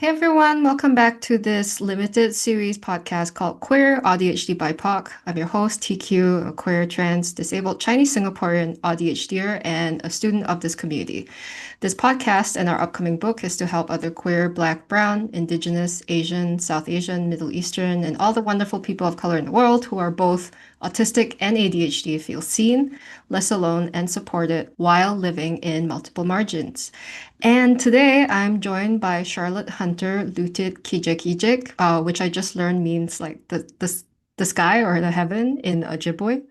Hey everyone, welcome back to this limited series podcast called Queer AuDHD BIPOC. I'm your host, TQ, a queer, trans, disabled Chinese Singaporean AuDHDer and a student of this community. This podcast and our upcoming book is to help other queer, Black, Brown, Indigenous, Asian, South Asian, Middle Eastern, and all the wonderful people of color in the world who are both autistic and ADHD feel seen, less alone, and supported while living in multiple margins. And today I'm joined by Charlotte Hunter Louttit-Kijekijik, which I just learned means like the sky or the heaven in Ojibwe.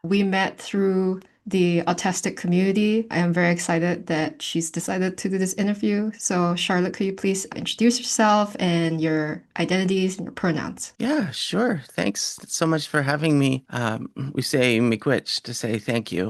We met through the autistic community. I am very excited that she's decided to do this interview. So, Charlotte, could you please introduce yourself and your identities and your pronouns? Yeah, sure. Thanks so much for having me. We say miigwech to say thank you.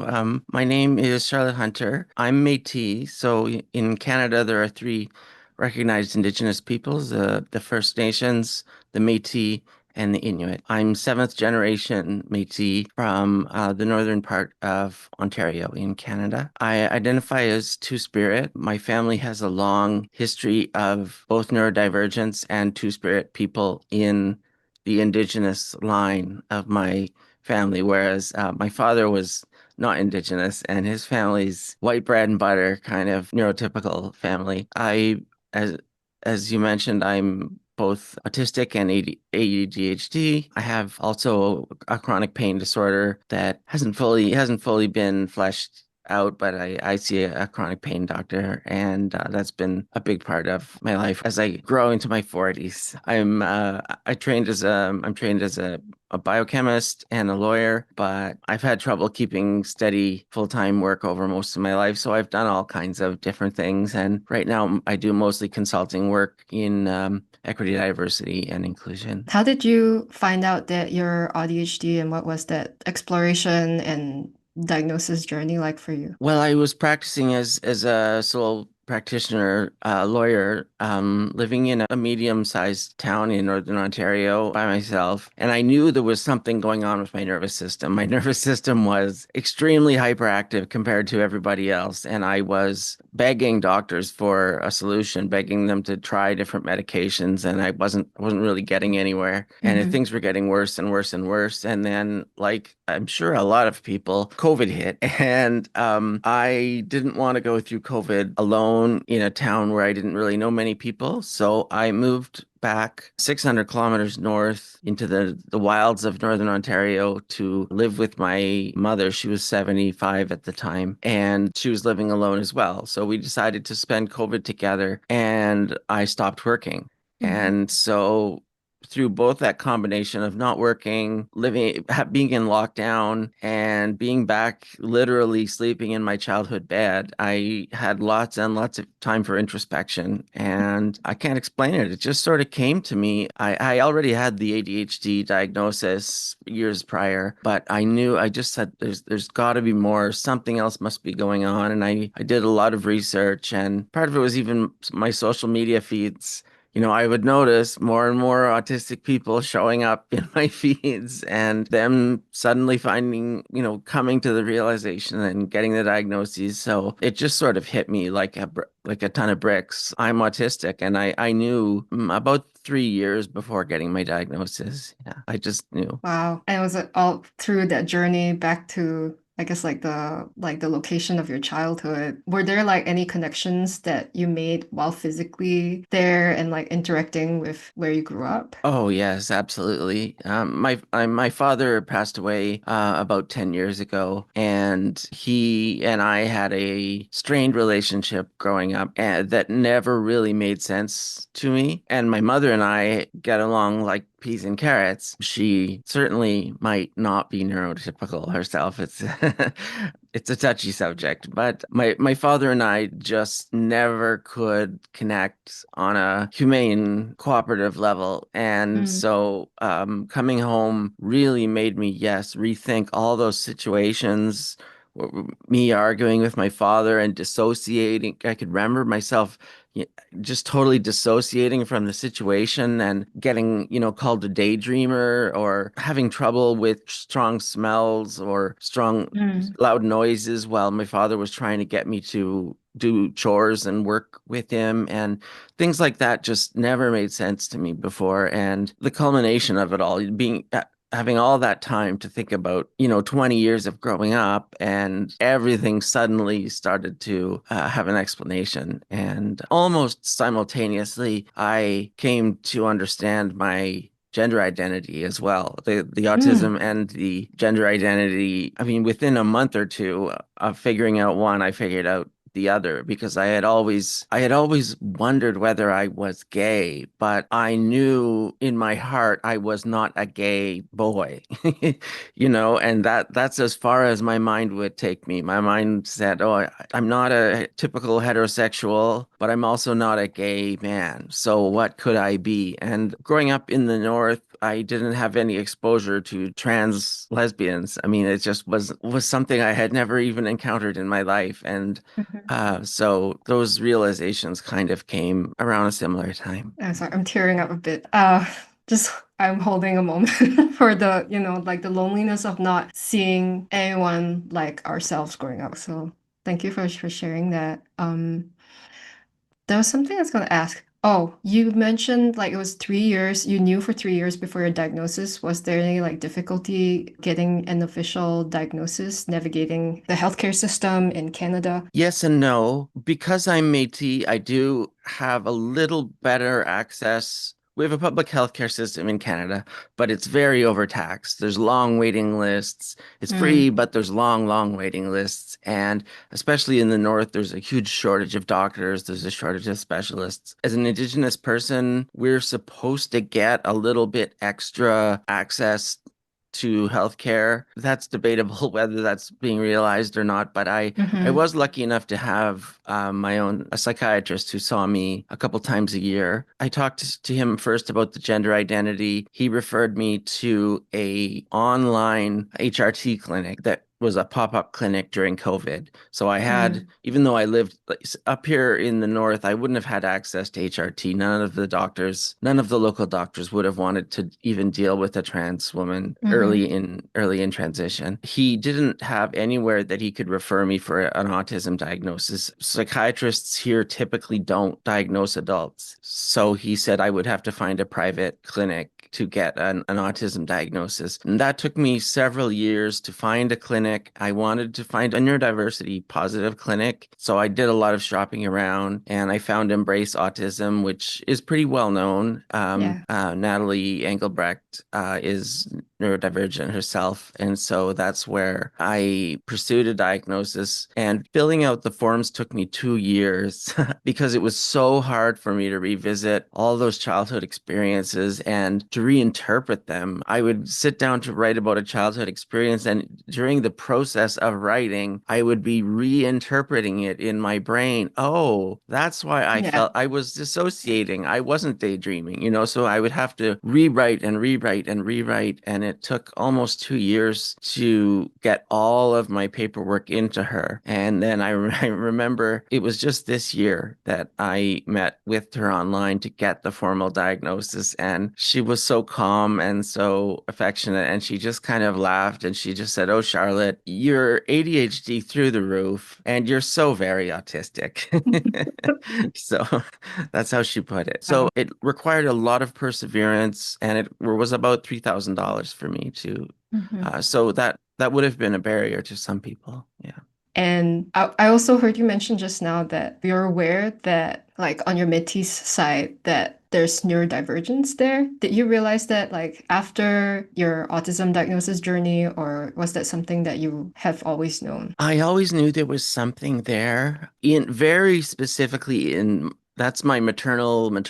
My name is Charlotte Hunter. I'm Métis. So in Canada, there are three recognized Indigenous peoples, the First Nations, the Métis, and the Inuit. I'm seventh generation Métis from the northern part of Ontario in Canada. I identify as two-spirit. My family has a long history of both neurodivergence and two-spirit people in the Indigenous line of my family, whereas my father was not Indigenous and his family's white bread and butter kind of neurotypical family. As as you mentioned, I'm both autistic and ADHD. I have also a chronic pain disorder that hasn't fully been fleshed out, but I see a chronic pain doctor, and that's been a big part of my life as I grow into my 40s. I'm trained as a biochemist and a lawyer, but I've had trouble keeping steady full-time work over most of my life. So I've done all kinds of different things. And right now I do mostly consulting work in equity, diversity, and inclusion. How did you find out that you're ADHD and what was that exploration and diagnosis journey like for you? Well, I was practicing as a sole practitioner lawyer, living in a medium-sized town in Northern Ontario by myself, and I knew there was something going on with my nervous system. My nervous system was extremely hyperactive compared to everybody else, and I was begging doctors for a solution, begging them to try different medications, and I wasn't really getting anywhere. And Mhm. things were getting worse and worse and worse. And then, like I'm sure a lot of people, COVID hit, and I didn't want to go through COVID alone in a town where I didn't really know many people. So I moved back 600 kilometers north into the wilds of Northern Ontario to live with my mother. She was 75 at the time, and she was living alone as well. So we decided to spend COVID together, and I stopped working. Mhm. And so through both that combination of not working, being in lockdown, and being back literally sleeping in my childhood bed, I had lots and lots of time for introspection. And I can't explain it. It just sort of came to me. I already had the ADHD diagnosis years prior, but I just said there's got to be more. Something else must be going on. And I did a lot of research, and part of it was even my social media feeds. I would notice more and more autistic people showing up in my feeds, and them suddenly coming to the realization and getting the diagnoses. So it just sort of hit me like like a ton of bricks. I'm autistic, and I knew about 3 years before getting my diagnosis. Yeah, I just knew. Wow. And was it all through that journey back to, I guess, like the location of your childhood? Were there like any connections that you made while physically there and like interacting with where you grew up? Oh yes, absolutely. My father passed away about 10 years ago, and he and I had a strained relationship growing up, and that never really made sense to me. And my mother and I get along like peas and carrots. She certainly might not be neurotypical herself. It's it's a touchy subject, but my father and I just never could connect on a humane, cooperative level. And Mm. so coming home really made me, yes, rethink all those situations. Me arguing with my father and dissociating. I could remember myself y- just totally dissociating from the situation and getting, called a daydreamer, or having trouble with strong smells or strong Mm. loud noises while my father was trying to get me to do chores and work with him, and things like that just never made sense to me before. And the culmination of it all, being having all that time to think about, 20 years of growing up, and everything suddenly started to have an explanation. And almost simultaneously, I came to understand my gender identity as well. The Mm. autism and the gender identity, I mean, within a month or two of figuring out one, I figured out the other, because I had always wondered whether I was gay, but I knew in my heart I was not a gay boy. And that's as far as my mind would take me. My mind said, "Oh, I'm not a typical heterosexual, but I'm also not a gay man. So what could I be?" And growing up in the North, I didn't have any exposure to trans lesbians. I mean, it just was something I had never even encountered in my life. And Mhm. so those realizations kind of came around a similar time. I'm sorry, I'm tearing up a bit. Just I'm holding a moment for the, like the loneliness of not seeing anyone like ourselves growing up. So thank you for sharing that. There was something I was gonna ask. Oh, you mentioned like it was 3 years, you knew for 3 years before your diagnosis. Was there any like difficulty getting an official diagnosis, navigating the healthcare system in Canada? Yes and no. Because I'm Métis, I do have a little better access. We have a public healthcare system in Canada, but it's very overtaxed. There's long waiting lists. It's free, Mm, but there's long, long waiting lists. And especially in the North, there's a huge shortage of doctors. There's a shortage of specialists. As an Indigenous person, we're supposed to get a little bit extra access to healthcare. That's debatable whether that's being realized or not, but I hmm. was lucky enough to have my own a psychiatrist who saw me a couple times a year. I talked to him first about the gender identity. He referred me to a online HRT clinic that was a pop-up clinic during COVID. So I had, Mm, even though I lived like, up here in the north, I wouldn't have had access to HRT. None of the local doctors would have wanted to even deal with a trans woman hmm. early in transition. He didn't have anywhere that he could refer me for an autism diagnosis. Psychiatrists here typically don't diagnose adults. So he said I would have to find a private clinic to get an autism diagnosis. And that took me several years to find a clinic. I wanted to find a neurodiversity positive clinic. So I did a lot of shopping around, and I found Embrace Autism, which is pretty well known. Yeah. Natalie Engelbrecht is neurodivergent herself. And so that's where I pursued a diagnosis. And filling out the forms took me 2 years because it was so hard for me to revisit all those childhood experiences and to reinterpret them. I would sit down to write about a childhood experience, and during the process of writing, I would be reinterpreting it in my brain. Oh, that's why I Yeah. felt I was dissociating. I wasn't daydreaming. So I would have to rewrite and rewrite and rewrite. And it took almost 2 years to get all of my paperwork into her. And then I remember it was just this year that I met with her online to get the formal diagnosis. And she was so calm and so affectionate. And she just kind of laughed and she just said, "Oh, Charlotte, you're ADHD through the roof and you're so very autistic." So that's how she put it. So Wow. it required a lot of perseverance, and it was about $3,000 for me to. Mhm. So that would have been a barrier to some people. Yeah. And I also heard you mention just now that you're aware that, like, on your Métis side, that there's neurodivergence there. Did you realize that, like, after your autism diagnosis journey, or was that something that you have always known? I always knew there was something there. In very specifically in that's my maternal line.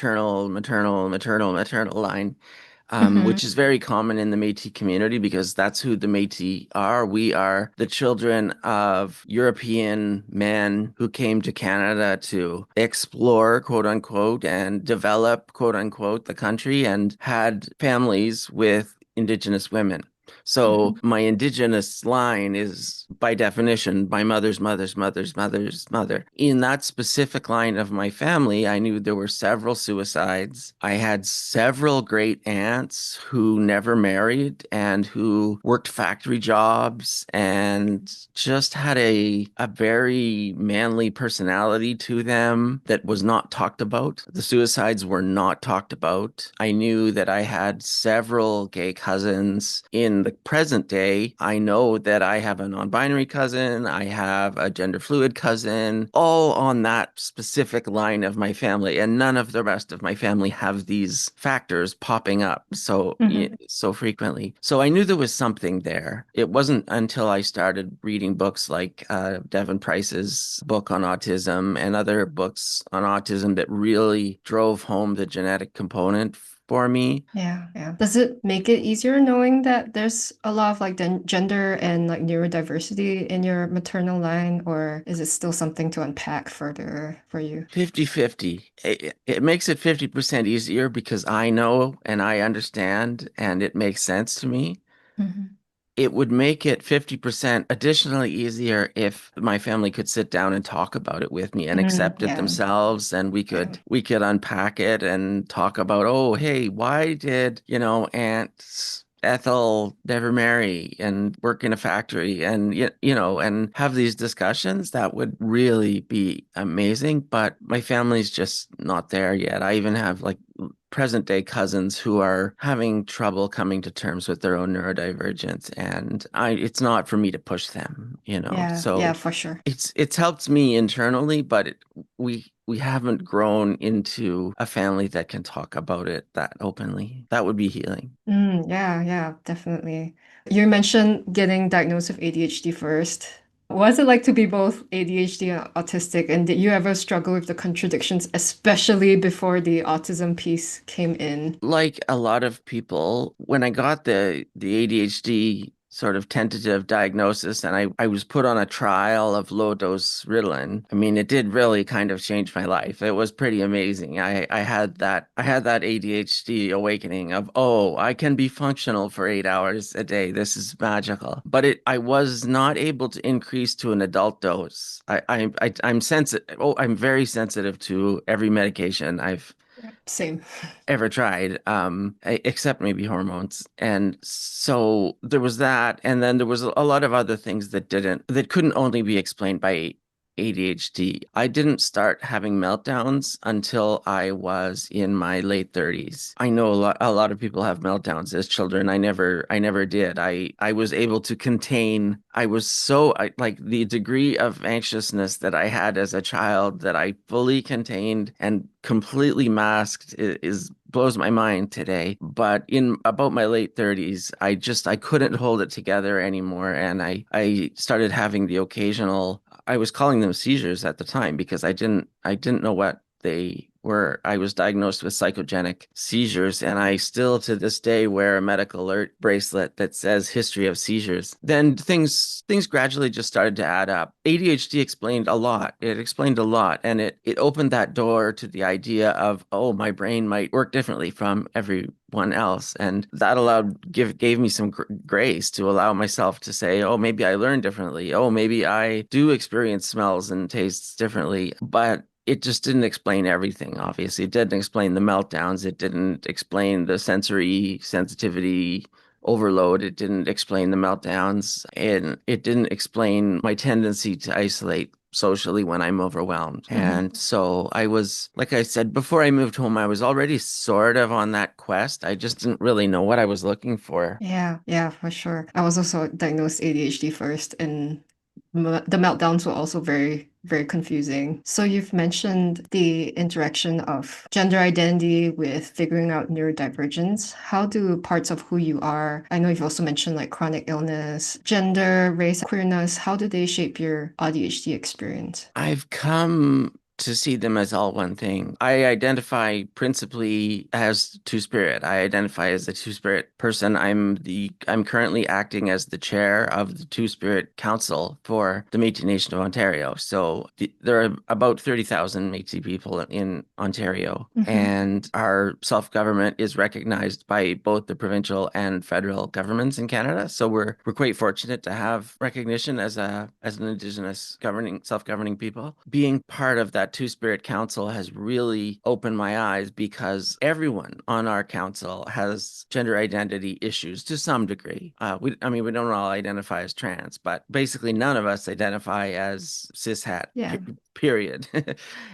Hmm. Which is very common in the Métis community because that's who the Métis are. We are the children of European men who came to Canada to explore, quote unquote, and develop, quote unquote, the country, and had families with Indigenous women. So Mhm. my indigenous line is by definition my mother's mother's mother's mother's mother. In that specific line of my family, I knew there were several suicides. I had several great aunts who never married and who worked factory jobs and just had a very manly personality to them that was not talked about. The suicides were not talked about. I knew that I had several gay cousins. In the present day, I know that I have a non-binary cousin, I have a gender fluid cousin, all on that specific line of my family, and none of the rest of my family have these factors popping up Mhm. so frequently. So I knew there was something there. It wasn't until I started reading books like Devin Price's book on autism and other books on autism that really drove home the genetic component for me. Yeah, yeah. Does it make it easier knowing that there's a lot of like gender and like neurodiversity in your maternal line, or is it still something to unpack further for you? 50-50. It makes it 50% easier because I know and I understand and it makes sense to me. Mhm. It would make it 50% additionally easier if my family could sit down and talk about it with me and accept it Yeah, themselves, and we yeah. could unpack it and talk about, oh, hey, why did, Aunt Ethel never marry and work in a factory, and and have these discussions. That would really be amazing, but my family's just not there yet. I even have like present day cousins who are having trouble coming to terms with their own neurodivergence, and it's not for me to push them, Yeah, yeah, so for sure. it's helped me internally, but we haven't grown into a family that can talk about it that openly. That would be healing. Yeah, yeah, definitely. You mentioned getting diagnosed with ADHD first. What's it like to be both ADHD and autistic? And did you ever struggle with the contradictions, especially before the autism piece came in? Like a lot of people, when I got the ADHD sort of tentative diagnosis, and I was put on a trial of low dose Ritalin, I mean, it did really kind of change my life. It was pretty amazing. I had that ADHD awakening of, oh, I can be functional for 8 hours a day. This is magical. But I was not able to increase to an adult dose. I'm sensitive. Oh, I'm very sensitive to every medication I've Same. ever tried, except maybe hormones. And so there was that. And then there was a lot of other things that couldn't only be explained by ADHD. I didn't start having meltdowns until I was in my late 30s. I know a lot of people have meltdowns as children. I never did. I was able to contain. I was like the degree of anxiousness that I had as a child that I fully contained and completely masked is blows my mind today. But in about my late 30s, I couldn't hold it together anymore, and I started having the occasional. I was calling them seizures at the time because I didn't know what they were. I was diagnosed with psychogenic seizures, and I still to this day wear a medical alert bracelet that says history of seizures. Then things gradually just started to add up. ADHD explained a lot. It explained a lot, and it opened that door to the idea of, oh, my brain might work differently from everyone else, and that gave me some grace to allow myself to say, oh, maybe I learn differently. Oh, maybe I do experience smells and tastes differently. But it just didn't explain everything, obviously. It didn't explain the meltdowns. It didn't explain the sensory sensitivity overload. It didn't explain the meltdowns. And it didn't explain my tendency to isolate socially when I'm overwhelmed. Mhm. And so I was, like I said, before I moved home, I was already sort of on that quest. I just didn't really know what I was looking for. Yeah, yeah, for sure. I was also diagnosed ADHD first, and the meltdowns were also very, very confusing. So you've mentioned the interaction of gender identity with figuring out neurodivergence. How do parts of who you are, I know you've also mentioned like chronic illness, gender, race, queerness, how do they shape your ADHD experience? I've come to see them as all one thing. I identify principally as two-spirit. I identify as a two-spirit person. I'm currently acting as the chair of the Two-Spirit Council for the Métis Nation of Ontario. So there are about 30,000 Métis people in Ontario, and our self-government is recognized by both the provincial and federal governments in Canada. So we're quite fortunate to have recognition as an Indigenous self-governing people. Being part of that Two-Spirit Council has really opened my eyes, because everyone on our council has gender identity issues to some degree. We don't all identify as trans, but basically none of us identify as cishet. Yeah. Period.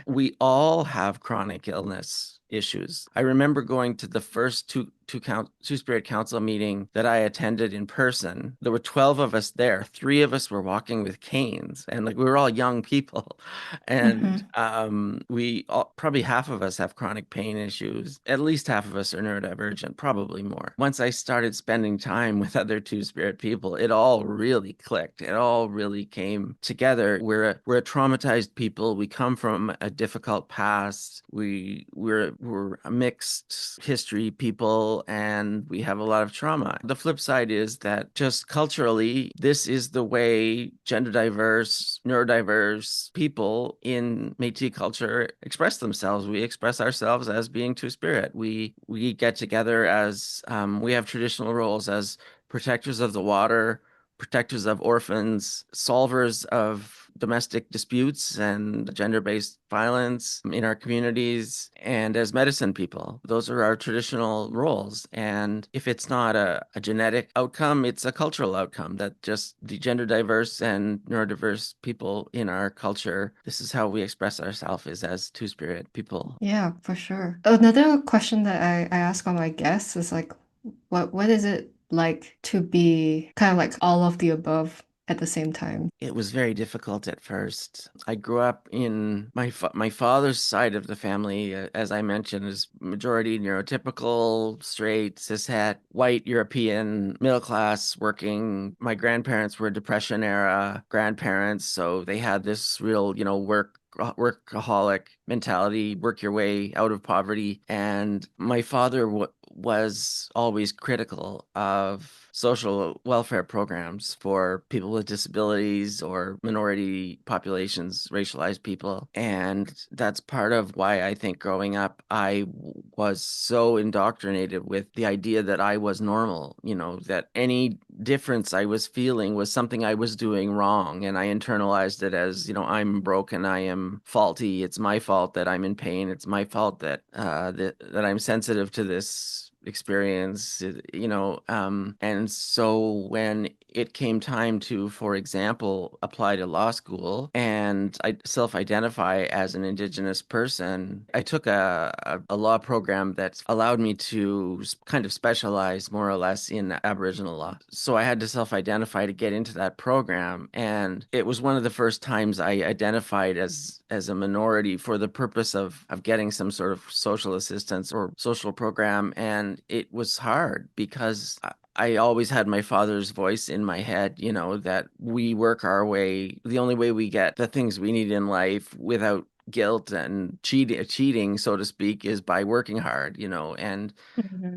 We all have chronic illness issues. I remember going to the first Two-Spirit Council meeting that I attended in person. There were 12 of us there. 3 of us were walking with canes, and like we were all young people. And probably half of us have chronic pain issues. At least half of us are neurodivergent, probably more. Once I started spending time with other Two-Spirit people, it all really clicked. It all really came together. We're a traumatized people. We come from a difficult past. We're a mixed history people, and we have a lot of trauma. The flip side is that just culturally, this is the way gender diverse, neurodiverse people in Métis culture express themselves. We express ourselves as being two-spirit. We get together as we have traditional roles as protectors of the water, protectors of orphans, solvers of domestic disputes and gender-based violence in our communities, and as medicine people. Those are our traditional roles. And if it's not a genetic outcome, it's a cultural outcome, that just the gender diverse and neurodiverse people in our culture, this is how we express ourselves, is as two-spirit people. Yeah, for sure. Another question that I ask all my guests is like, what is it like to be kind of like all of the above at the same time? It was very difficult at first. I grew up in my father's side of the family, as I mentioned, is majority neurotypical, straight, cishet, white, European, middle class, working. My grandparents were Depression era grandparents, so they had this real, workaholic mentality, work your way out of poverty. And my father was always critical of social welfare programs for people with disabilities or minority populations, racialized people. And that's part of why I think growing up, I was so indoctrinated with the idea that I was normal, that any difference I was feeling was something I was doing wrong. And I internalized it as, I'm broken, I am faulty, it's my fault that I'm in pain, it's my fault that that I'm sensitive to this experience, and so when it came time to, for example, apply to law school and I self-identify as an Indigenous person, I took a law program that allowed me to kind of specialize more or less in Aboriginal law. So I had to self-identify to get into that program, and it was one of the first times I identified as a minority for the purpose of getting some sort of social assistance or social program. And it was hard because I always had my father's voice in my head, that we work our way. The only way we get the things we need in life without guilt and cheating, so to speak, is by working hard, and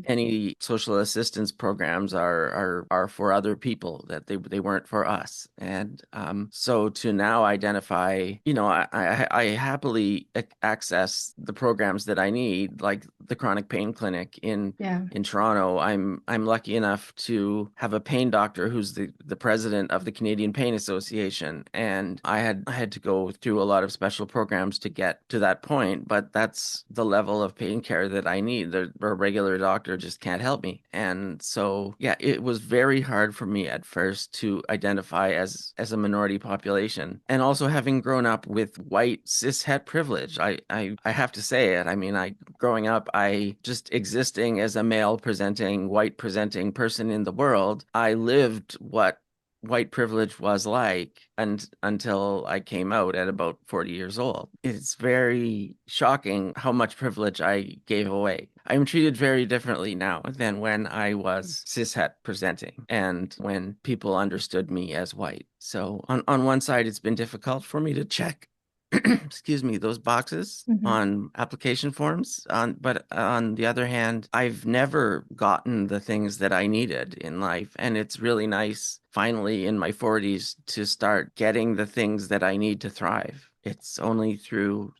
any social assistance programs are for other people, that they weren't for us. And so to now identify, I happily access the programs that I need, like the chronic pain clinic in Toronto. I'm lucky enough to have a pain doctor who's the president of the Canadian Pain Association, and I had to go through a lot of special programs to get to that point, but that's the level of pain care that I need. A regular doctor just can't help me. And so, yeah, it was very hard for me at first to identify as a minority population. And also, having grown up with white cis het privilege, I have to say it. I mean, growing up, I just existing as a male presenting, white presenting person in the world, I lived what white privilege was like until I came out at about 40 years old. It's very shocking how much privilege I gave away. I'm treated very differently now than when I was cishet presenting and when people understood me as white. So on one side, it's been difficult for me to check excuse me, those boxes Mhm. on application forms. But on the other hand, I've never gotten the things that I needed in life. And it's really nice finally in my 40s to start getting the things that I need to thrive. It's only through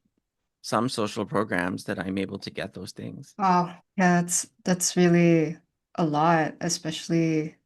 some social programs that I'm able to get those things. Wow. Yeah, that's really a lot, especially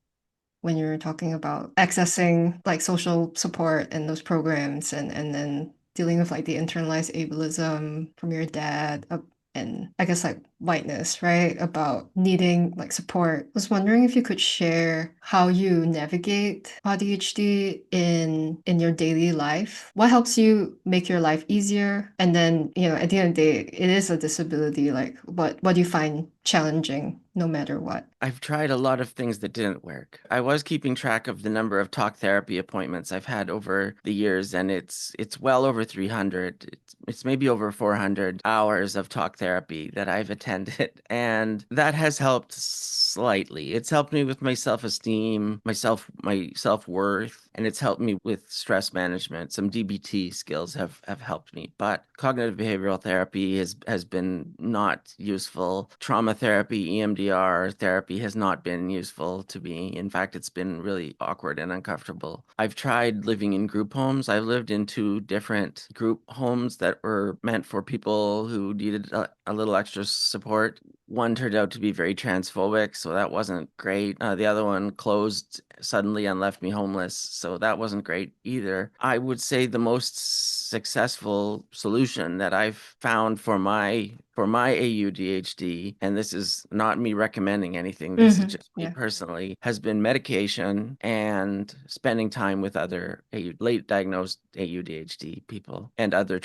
when you're talking about accessing like social support and those programs and then dealing with like the internalized ableism from your dad and I guess like whiteness, right? About needing like support. I was wondering if you could share how you navigate ADHD in your daily life. What helps you make your life easier? And then, at the end of the day, it is a disability. Like what do you find challenging no matter what? I've tried a lot of things that didn't work. I was keeping track of the number of talk therapy appointments I've had over the years, and it's well over 300. It's maybe over 400 hours of talk therapy that I've attended, and that has helped slightly. It's helped me with my self-esteem, my self-worth, and it's helped me with stress management. Some DBT skills have helped me, but cognitive behavioral therapy has been not useful. Trauma therapy, EMDR therapy has not been useful to me. In fact, it's been really awkward and uncomfortable. I've tried living in group homes. I've lived in 2 different group homes that were meant for people who needed a little extra support. One turned out to be very transphobic, so that wasn't great. The other one closed suddenly and left me homeless, so that wasn't great either. I would say the most successful solution that I've found for my AUDHD, and this is not me recommending anything, this is just me Yeah. personally, has been medication and spending time with other late diagnosed AUDHD people and other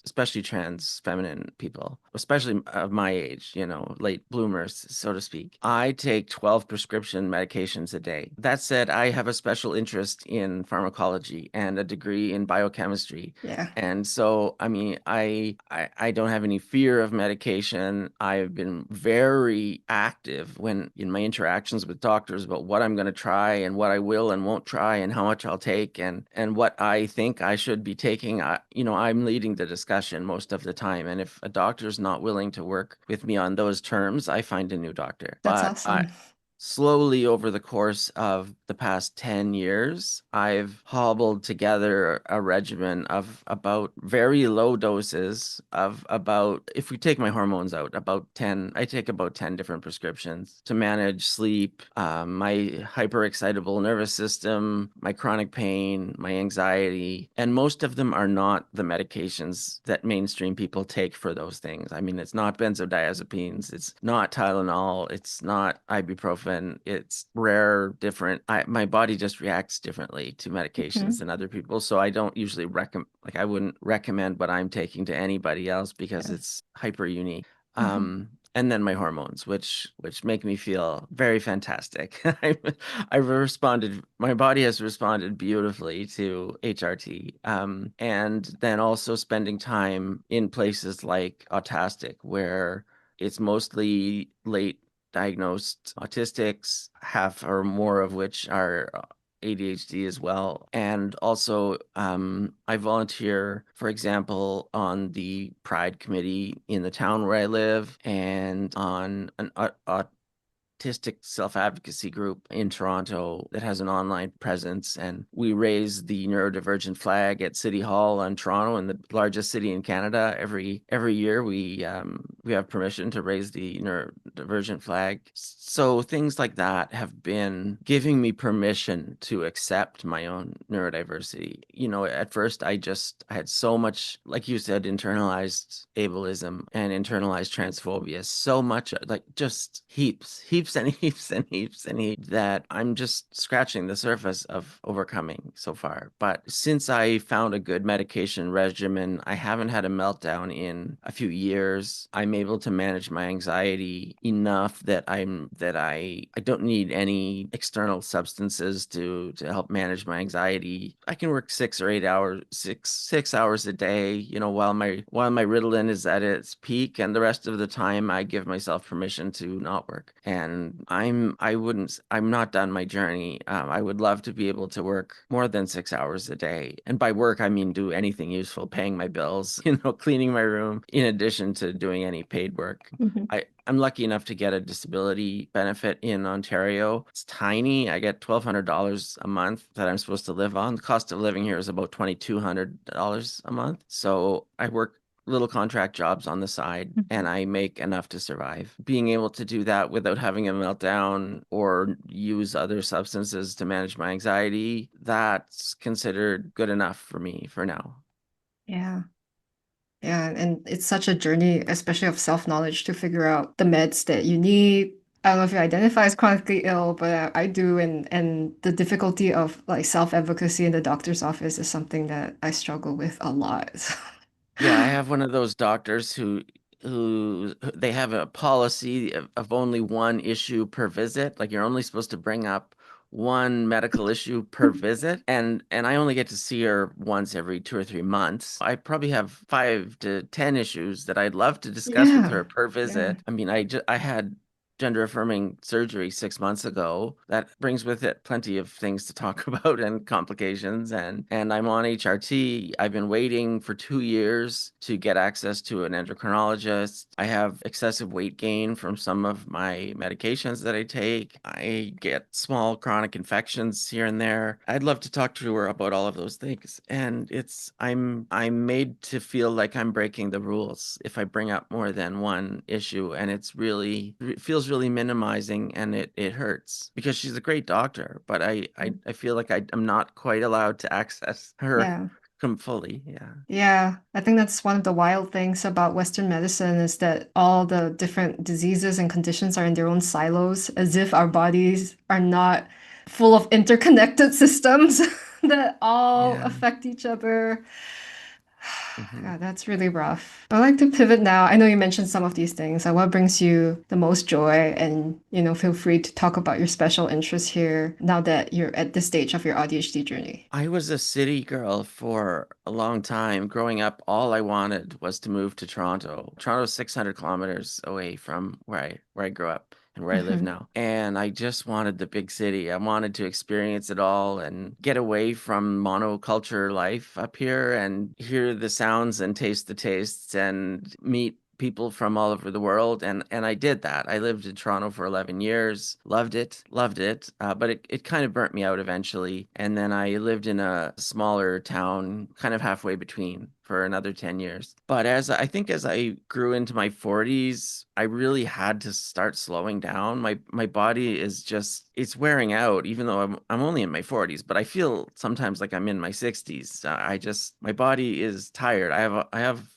especially trans feminine people, especially of my age, late bloomers, so to speak. I take 12 prescription medications a day. That said, I have a special interest in pharmacology and a degree in biochemistry. Yeah. And so, I mean, I don't have any fear of medication. I've been very active when in my interactions with doctors about what I'm going to try and what I will and won't try and how much I'll take and what I think I should be taking. I'm leading the discussion most of the time. And if a doctor's not willing to work with me on those terms, I find a new doctor. That's But I awesome. slowly over the course of the past 10 years, I've hobbled together a regimen of about very low doses of about, if we take my hormones out, I take about 10 different prescriptions to manage sleep, my hyperexcitable nervous system, my chronic pain, my anxiety, and most of them are not the medications that mainstream people take for those things. I mean, it's not benzodiazepines, it's not Tylenol, it's not ibuprofen. It's rare, different. My body just reacts differently to medications Mhm. than other people. So I don't usually I wouldn't recommend what I'm taking to anybody else because Yeah. it's hyper unique. Mhm. And then my hormones, which make me feel very fantastic. My body has responded beautifully to HRT. And then also spending time in places like Autistic, where it's mostly late diagnosed autistics, half or more of which are ADHD as well. And also, I volunteer, for example, on the Pride Committee in the town where I live and on an autistic self-advocacy group in Toronto that has an online presence, and we raise the neurodivergent flag at City Hall in Toronto, in the largest city in Canada. Every year we have permission to raise the neurodivergent flag. So things like that have been giving me permission to accept my own neurodiversity. At first I had so much, like you said, internalized ableism and internalized transphobia, so much, like just heaps and heaps and heaps and heaps that I'm just scratching the surface of overcoming so far. But since I found a good medication regimen, I haven't had a meltdown in a few years. I'm able to manage my anxiety, enough that I don't need any external substances to help manage my anxiety. I can work 6 or 8 hours, 6 hours a day, while my Ritalin is at its peak, and the rest of the time I give myself permission to not work. And I'm not done my journey. I would love to be able to work more than 6 hours a day. And by work, I mean do anything useful, paying my bills, cleaning my room, in addition to doing any paid work. Mhm. I'm lucky enough to get a disability benefit in Ontario. It's tiny. I get $1,200 a month that I'm supposed to live on. The cost of living here is about $2,200 a month. So I work little contract jobs on the side and Mhm. I make enough to survive. Being able to do that without having a meltdown or use other substances to manage my anxiety, that's considered good enough for me for now. Yeah. Yeah, and it's such a journey, especially of self-knowledge, to figure out the meds that you need. I don't know if you identify as chronically ill, but I do, and the difficulty of like self-advocacy in the doctor's office is something that I struggle with a lot. Yeah, I have one of those doctors who they have a policy of only one issue per visit. Like you're only supposed to bring up one medical issue per visit, and I only get to see her once every 2 or 3 months. I probably have 5 to 10 issues that I'd love to discuss with Yeah, her per yeah. visit. I mean, I had gender-affirming surgery 6 months ago. That brings with it plenty of things to talk about and complications. And I'm on HRT. I've been waiting for 2 years to get access to an endocrinologist. I have excessive weight gain from some of my medications that I take. I get small chronic infections here and there. I'd love to talk to her about all of those things. And I'm made to feel like I'm breaking the rules if I bring up more than one issue, and it feels really minimizing, and it hurts because she's a great doctor, but I feel like I'm not quite allowed to access her Yeah. fully. Yeah. Yeah, I think that's one of the wild things about Western medicine is that all the different diseases and conditions are in their own silos, as if our bodies are not full of interconnected systems that all Yeah. affect each other. Mhm. Yeah, that's really rough. But I'd like to pivot now. I know you mentioned some of these things. Like what brings you the most joy? And, feel free to talk about your special interests here now that you're at this stage of your ADHD journey. I was a city girl for a long time. Growing up, all I wanted was to move to Toronto. Toronto's 600 kilometers away from where I grew up and where I live Hmm. now. And I just wanted the big city. I wanted to experience it all and get away from monoculture life up here and hear the sounds and taste the tastes and meet people from all over the world, and I did that. I lived in Toronto for 11 years, loved it, but it kind of burnt me out eventually. And then I lived in a smaller town kind of halfway between for another 10 years. But as I grew into my 40s, I really had to start slowing down. My body is just it's wearing out, even though I'm only in my 40s, but I feel sometimes like I'm in my 60s. My body is tired. I have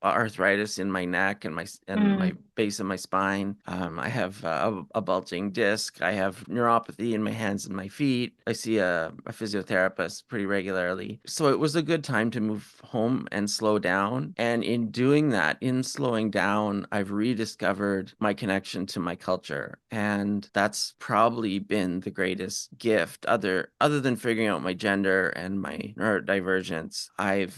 arthritis in my neck and my Mm. base of my spine. I have a bulging disc. I have neuropathy in my hands and my feet. I see a physiotherapist pretty regularly. So it was a good time to move home and slow down. And in doing that, in slowing down, I've rediscovered my connection to my culture. And that's probably been the greatest gift other than figuring out my gender and my neurodivergence. I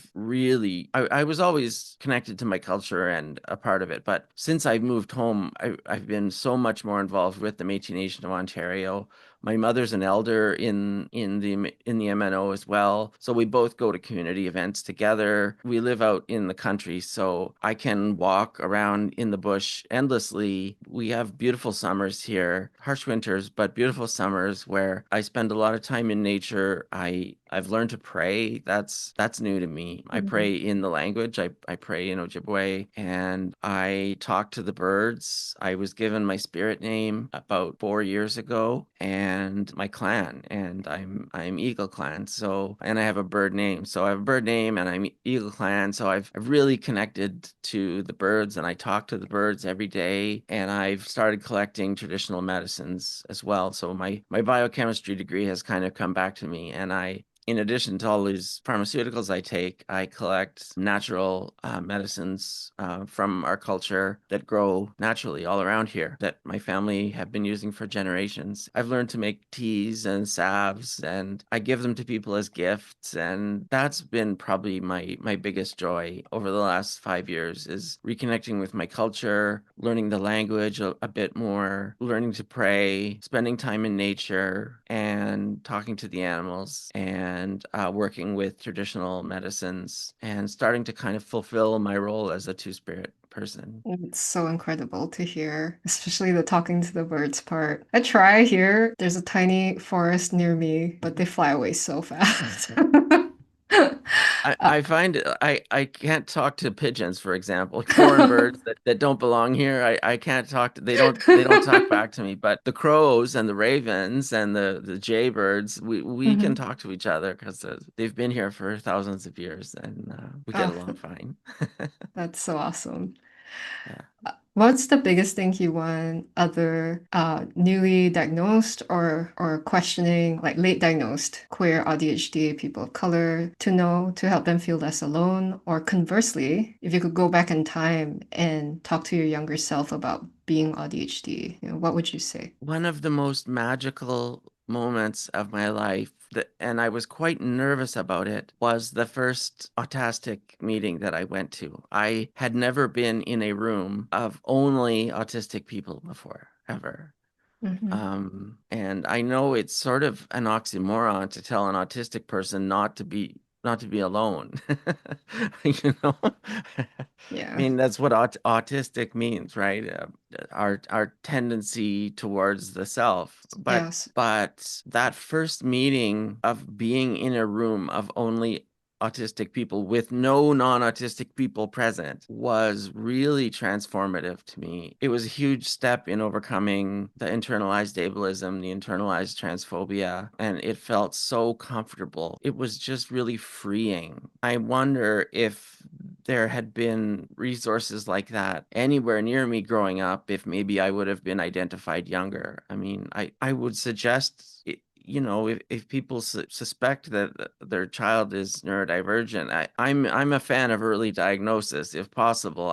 was always connected to my culture and a part of it, but since I've moved home, I've been so much more involved with the Métis Nation of Ontario. My mother's an elder in the MNO as well, so we both go to community events together. We live out in the country, so I can walk around in the bush endlessly. We have beautiful summers here, harsh winters, but beautiful summers where I spend a lot of time in nature. I've learned to pray. That's new to me. I Mhm. pray in the language. I pray in Ojibwe, and I talk to the birds. I was given my spirit name about 4 years ago, and my clan, and I'm Eagle Clan. So, and I have a bird name. So I have a bird name, and I'm Eagle Clan. So I've really connected to the birds, and I talk to the birds every day. And I've started collecting traditional medicines as well. So my biochemistry degree has kind of come back to me, and in addition to all these pharmaceuticals I take, I collect natural medicines from our culture that grow naturally all around here that my family have been using for generations. I've learned to make teas and salves, and I give them to people as gifts. And that's been probably my biggest joy over the last 5 years, is reconnecting with my culture, learning the language a bit more, learning to pray, spending time in nature, and talking to the animals, and working with traditional medicines, and starting to kind of fulfill my role as a two-spirit person. It's so incredible to hear, especially the talking to the birds part. I try here. There's a tiny forest near me, but they fly away so fast. Uh, I find I can't talk to pigeons, for example, foreign birds that don't belong here. I can't talk to, they don't talk back to me. But the crows and the ravens and the jaybirds, we can mhm. talk to each other because they've been here for thousands of years, and we get Oh, along fine. that's so awesome. Yeah. What's the biggest thing you want other newly diagnosed or questioning, like late diagnosed queer ADHD people of color to know to help them feel less alone? Or conversely, if you could go back in time and talk to your younger self about being ADHD, what would you say? One of the most magical moments of my life, and I was quite nervous about it, was the first autistic meeting that I went to. I had never been in a room of only autistic people before, ever. Hmm. And I know it's sort of an oxymoron to tell an autistic person not to be alone. You know? I Yeah. mean, that's what autistic means, right? Our tendency towards the self. But Yes. but that first meeting of being in a room of only autistic people with no non-autistic people present was really transformative to me. It was a huge step in overcoming the internalized ableism, the internalized transphobia, and it felt so comfortable. It was just really freeing. I wonder if there had been resources like that anywhere near me growing up, if maybe I would have been identified younger. I mean, I would suggest if people suspect that their child is neurodivergent, I'm a fan of early diagnosis if possible.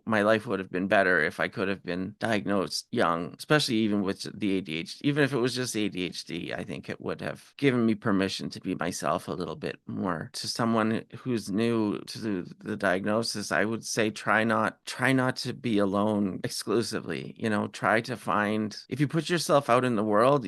My life would have been better if I could have been diagnosed young, especially even with the ADHD. Even if it was just ADHD, I think it would have given me permission to be myself a little bit more. To someone who's new to the diagnosis, I would say try not to be alone exclusively. Try to find, if you put yourself out in the world,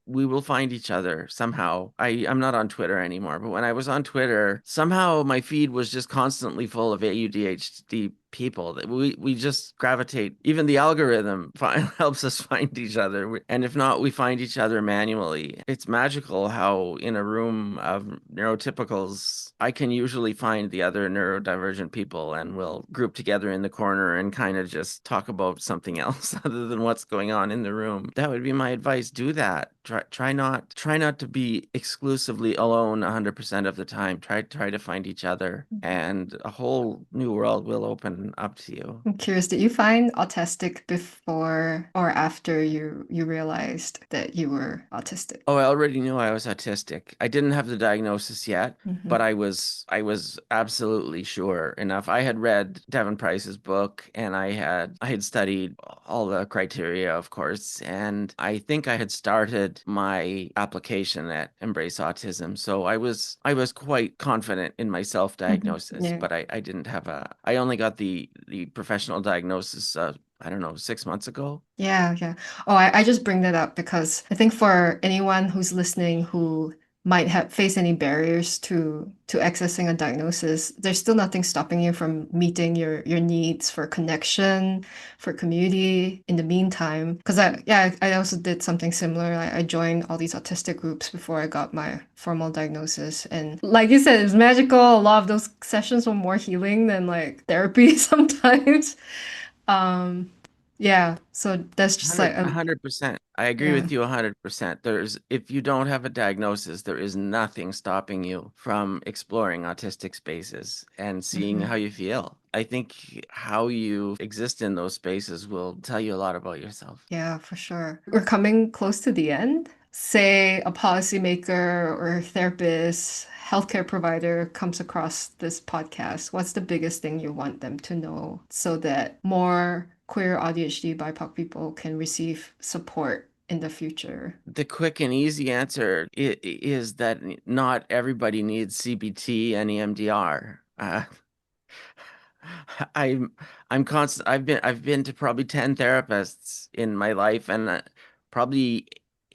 we will find each other somehow. I'm not on Twitter anymore, but when I was on Twitter, somehow my feed was just constantly full of ADHD people that we just gravitate. Even the algorithm helps us find each other, and if not, we find each other manually. It's magical how in a room of neurotypicals I can usually find the other neurodivergent people, and we'll group together in the corner and kind of just talk about something else other than what's going on in the room. That would be my advice. Do that. Try not to be exclusively alone 100% of the time. Try to find each other, and a whole new world will open up to you. I'm curious, did you find autistic before or after you realized that you were autistic? Oh, I already knew I was autistic. I didn't have the diagnosis yet, Hmm. but I was absolutely sure enough. I had read Devin Price's book, and I had studied all the criteria, of course, and I think I had started my application at Embrace Autism. So I was quite confident in my Hmm. self-diagnosis, Yeah. but I only got the professional diagnosis I don't know, 6 months ago. Yeah, yeah. Oh, I just bring that up because I think for anyone who's listening who might have face any barriers to accessing a diagnosis, there's still nothing stopping you from meeting your needs for connection, for community in the meantime. Because I also did something similar. I joined all these autistic groups before I got my formal diagnosis. And like you said, it's magical. A lot of those sessions were more healing than like therapy sometimes. Um, yeah, so that's just like 100%. I agree yeah. with you 100%. If you don't have a diagnosis, there is nothing stopping you from exploring autistic spaces and seeing Hmm. how you feel. I think how you exist in those spaces will tell you a lot about yourself. Yeah, for sure. We're coming close to the end. say a policymaker or a therapist, healthcare provider comes across this podcast, what's the biggest thing you want them to know so that more queer ADHD BIPOC people can receive support in the future? The quick and easy answer is that not everybody needs CBT and EMDR. I'm I'm constant. I've been to probably 10 therapists in my life, and probably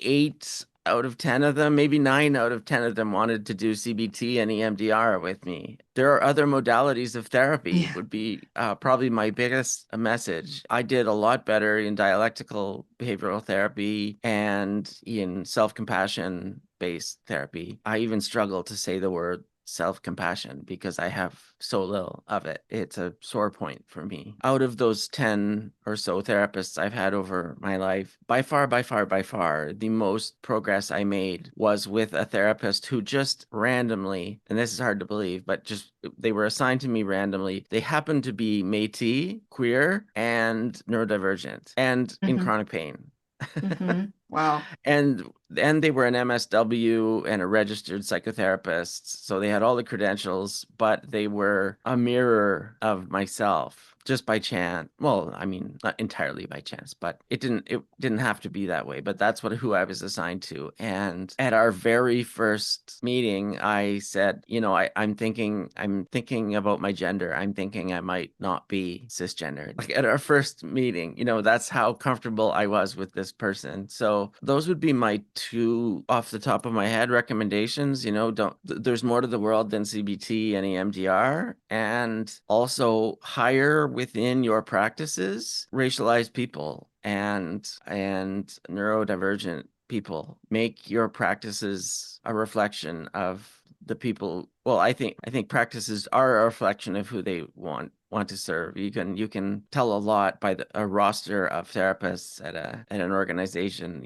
8 out of 10 of them, maybe 9 out of 10 of them wanted to do CBT and EMDR with me. There are other modalities of therapy, Yeah. would be probably my biggest message. I did a lot better in dialectical behavioral therapy and in self-compassion based therapy. I even struggle to say the word self-compassion because I have so little of it. It's a sore point for me. Out of those 10 or so therapists I've had over my life, by far, the most progress I made was with a therapist who just randomly, and this is hard to believe, but just they were assigned to me randomly. They happened to be Métis, queer, and neurodivergent, and in Mm-hmm. chronic pain. Mm-hmm. Wow. and and they were an MSW and a registered psychotherapist, so they had all the credentials, but they were a mirror of myself just by chance. Well, I mean, not entirely by chance, but it didn't have to be that way. But that's who I was assigned to. And at our very first meeting, I said, I'm thinking about my gender. I'm thinking I might not be cisgendered. Like at our first meeting, that's how comfortable I was with this person. So those would be my two off the top of my head recommendations. Don't there's more to the world than CBT and EMDR, and also hire within your practices racialized people and neurodivergent people. Make your practices a reflection of the people. Well, I think practices are a reflection of who they want to serve. You can tell a lot by a roster of therapists at an organization.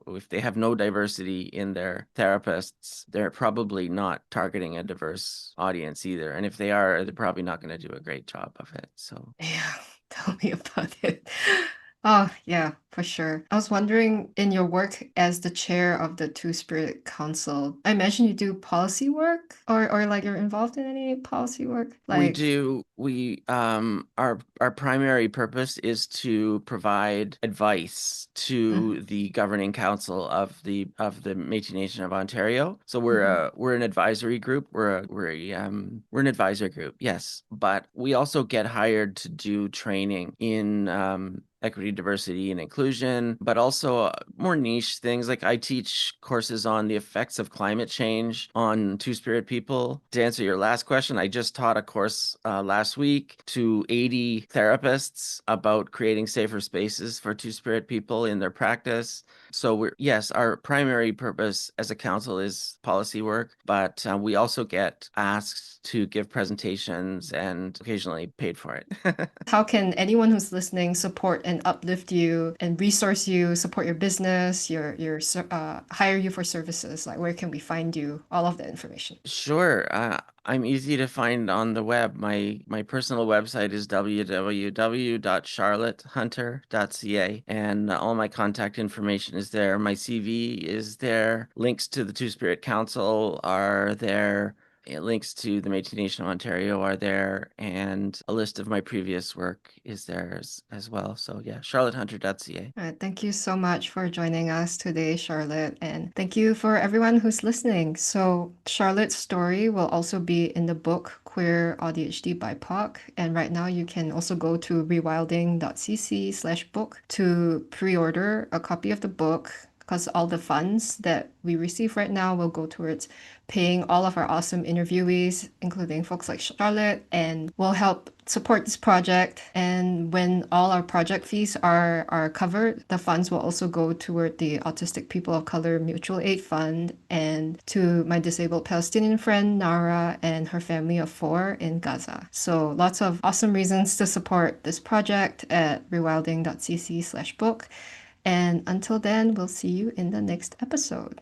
If they have no diversity in their therapists, they're probably not targeting a diverse audience either. And if they are, they're probably not going to do a great job of it. So Yeah, tell me about it. Oh, yeah, for sure. I was wondering, in your work as the chair of the Two Spirit Council, I imagine you do policy work or like you're involved in any policy work? we Like, do. Our primary purpose is to provide advice mm, to the governing council of the Métis Nation of Ontario. So we're mhm. we're an advisory group. We're an advisor group, yes. But we also get hired to do training in equity, diversity, and inclusion, but also more niche things. Like I teach courses on the effects of climate change on Two-Spirit people. To answer your last question, I just taught a course last week to 80 therapists about creating safer spaces for Two-Spirit people in their practice. So yes, our primary purpose as a council is policy work, but we also get asked to give presentations and occasionally paid for it. How can anyone who's listening support and uplift you and resource you, support your business, hire you for services? Like, where can we find you? All of that information. Sure. I'm easy to find on the web. My personal website is www.charlottehunter.ca, and all my contact information is there. My CV is there. Links to the Two Spirit Council are there. Links to the Métis Nation of Ontario are there, and a list of my previous work is there as well. So yeah, charlottehunter.ca. All right, thank you so much for joining us today, Charlotte. And thank you for everyone who's listening. So, Charlotte's story will also be in the book Queer ADHD BIPOC. And right now, you can also go to rewilding.cc/book to pre order a copy of the book, because all the funds that we receive right now will go towards paying all of our awesome interviewees, including folks like Charlotte, and will help support this project. And when all our project fees are covered, the funds will also go toward the Autistic People of Color Mutual Aid Fund and to my disabled Palestinian friend Nara and her family of 4 in Gaza. So lots of awesome reasons to support this project at rewilding.cc/book. And until then, we'll see you in the next episode.